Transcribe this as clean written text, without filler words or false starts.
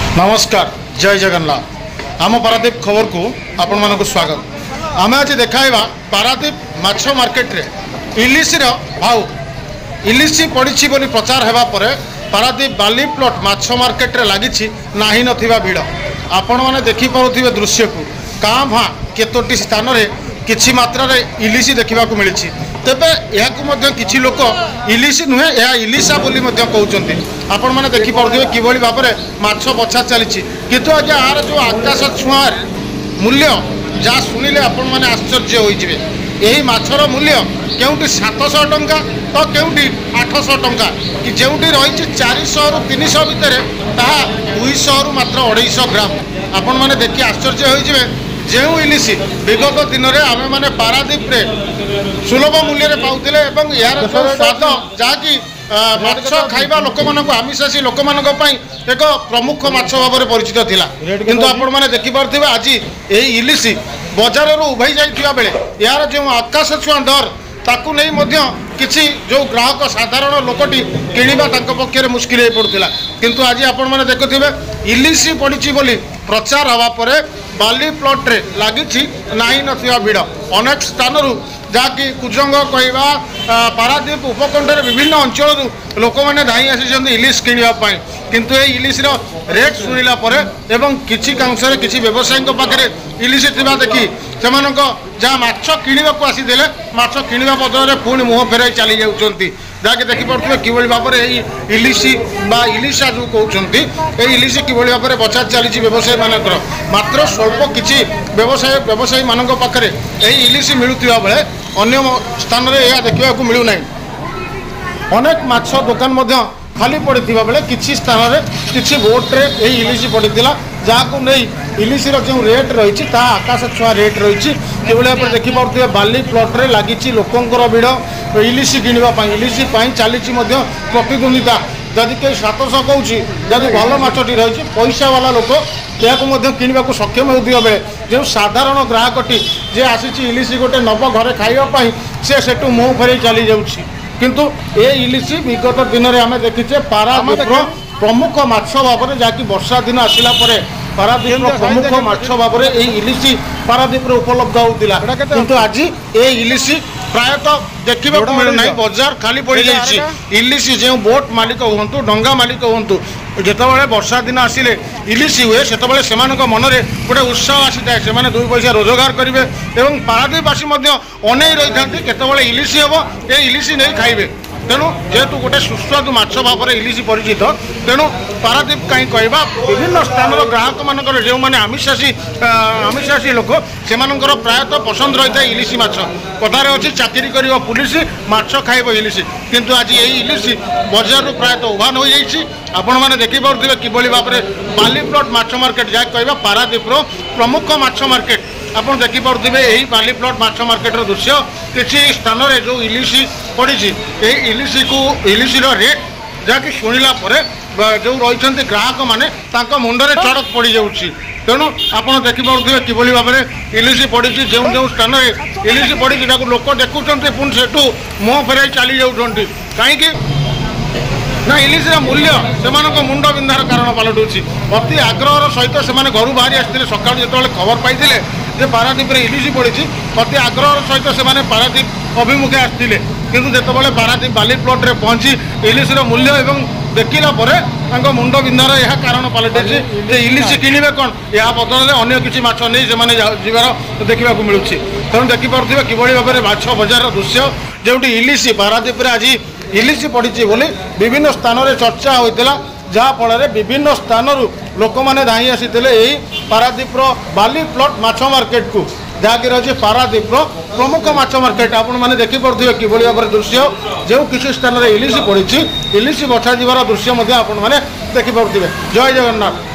नमस्कार जय जगन्नाथ आम पारादीप खबर को आपण मानक स्वागत। आम आज देखाइबा पारादीप माछ मार्केट रे इलिसी भाव इलिसी पड़ी बोली प्रचार होगा पर पारादीप बाली प्लॉट माछ मार्केट रे लगी नाही नथिबा भिड़ आपण माने देखि पारुथिबे दृश्य को काँ भाँ केतोटी स्थान रे किछि मात्रा रे इलिसी देखा मिली। तेबे यह किछि लोक इलिसी नुहे यह इलिसा बोली कहते आपण मैंने देखिपे किभली भाव में माछ बछा चली किंतु आज यार जो आकाश छुआ मूल्य जहाँ शुणिले आपण मैंने आश्चर्य होइजिबे। यही माछर मूल्य केउटी 700 टंका तो केउटी 800 टंका कि जेउटी रही 400 रु 300 भितर ताहा 200 रु मात्र 250 ग्राम आपण मैंने देखि आश्चर्य होइजिबे। जो इलिसी विगत दिन में आम मैंने पारादीप रे सुलभ मूल्य पाऊले यार स्वाद जहाँकि माछ खाइबा लोक मानक आमिषासी लोक मानक एक प्रमुख माछ भाव में परिचित थिला किंतु आपण मैंने देखिपे आज यही इलिसी बजार उभै जाइथिबा बेले यार जो आकाश छुआ दर ताकू नहीं किसी जो ग्राहक साधारण लोकटी किणवा पक्षे मुस्किल हो पड़ूला किंतु आज आपण मैंने देखुथिबे इलिसी पड़ी बोली प्रचार हवा पर बाली प्लॉट रे लगी नाही नथिबा भिड़ अनेक स्थान जहाँकि कुजंग कहवा पारादीप उपकंठर विभिन्न अंचल लोक मैंने धाई आसी इलिश किणवाई किंतु ये इलिश रेट शुणिला एवं किसी कांशरे किसी व्यवसायी पाखे इलिश थिबा देखी से जहाँ माछ किणवाक आसीदे माछ किणवा बदल में पुणी मुह फेराई चली जाऊँगी जहाँकि देखिपे किभली भाव में इलिसी बा इलिशा जो कहते ये इलिसी किभली भाव में बचा चली व्यवसायी मानकर मात्र स्वल्प किसी व्यवसायी मानक पाखे यही इलिसी मिलुवा बेले अन्य स्थान में यह देखा मिलूना। अनेक माछ दुकान खाली पड़ता बेले किसी स्थान में किसी बोट्रे यही इलिसी पड़ा जहाँ नहीं इलिसी जो रेट रही आकाश छुआ रेट रही भाव में देखिपे बाली प्लॉट रे लगी लोकंर भिड़ इलिसी किणवाई इलिसी चली प्रतिद्वंदिता जदि कई 700 कहूँ जदि भल माछटी रही पैसा वाला लोक यह किणवा सक्षम होता बेले जो साधारण ग्राहकटी जे आसी इलिसी गोटे नव घरे खावाई सी से मुँह फेर चली जाऊँगी किंतु ये इलिसी विगत दिन में आम देखीचे पारादीप प्रमुख माछ भाव में जहाँकि वर्षा दिन आसला पारादीप प्रमुख माछ भाव में यही इलिसी पारादीप उपलब्ध होता किंतु आज ये इलिसी प्रायतः देखा मिलूना बजार खाली पड़ जाए। इलिसी जो बोट मालिक हूँ डंगा मालिक हूँ जितेबाला वर्षा दिन आसिले इलिसी हुए से मन में गोटे उत्साह आसी जाए से 2 पैसा रोजगार करेंगे और पारादीपवासी अनै रही था केतबले इलिसी हम ये इलिसी नहीं खाइबे तेणु जेहेतु गोटे सुस्वादु माछ भाव में इलिसी परिचित तेणु पारादीप कहीं कहवा विभिन्न स्थान ग्राहक मान जो मैंने आमिषासी लोक से प्रायतः पसंद रही है इलिसी माछ कथार अच्छी चाकरी कर पुलिस माछ खाइब इलिसी किंतु आज यही इलिसी बजार प्रायतः उभान हो जाइए। आपण मैंने देखिपे किभली भाव में बाली प्लॉट माछ मार्केट जहाँ कहवा पारादीप प्रमुख माछ मार्केट आप देखिपे यही बाली प्लॉट माछ मार्केट दृश्य किसी स्थान में जो इलिसी पड़ी इलिसी रेट जहाँकि शुणिला जो रही ग्राहक मैंने मुंडे चढ़क पड़ जाऊँगी तेणु आप देखिपे किभली भाव में इलिसी पड़ी जो जो स्थान में इलिसी पड़ी लोक देखुं पुणी से मुँह फेराई चली जाऊँगी कहीं ना इलिसी मूल्य से मुंड बिंधार कारण पलटुची अति आग्रह सहित से घर बाहरी आसते सका जो खबर पाई पारादीप इलिसी पड़ी अति आग्रह सहित से पारादीप अभिमुखे आसते किंतु जितेबाला पारादीप बाली प्लॉट रे पहुँची इलिसी मूल्य एवं देखला मुंड बिंधार यह कारण पलटि इलिसी किणवे कौन या बदल में अन्य किसी माछ नहीं से जीवार देखा मिलूँ तेणु देखिपे किभली भाव में माछ बजार दृश्य जो इलिसी पारादीप आज इलिसी पड़ी बोली विभिन्न स्थान में चर्चा होता जहाँफल विभिन्न स्थान लोक मैंने धाई आसी यही पारादीप बाली प्लॉट माछ मार्केट को जहाँकि रही पारादीप प्रमुख माछ मार्केट आपण मैंने देखिपे किभली भाव में दृश्य जो किसी स्थान में इलिसी पड़ी इलिसी बछा जीवार दृश्य आपण मैंने देखिपे। जय जगन्नाथ।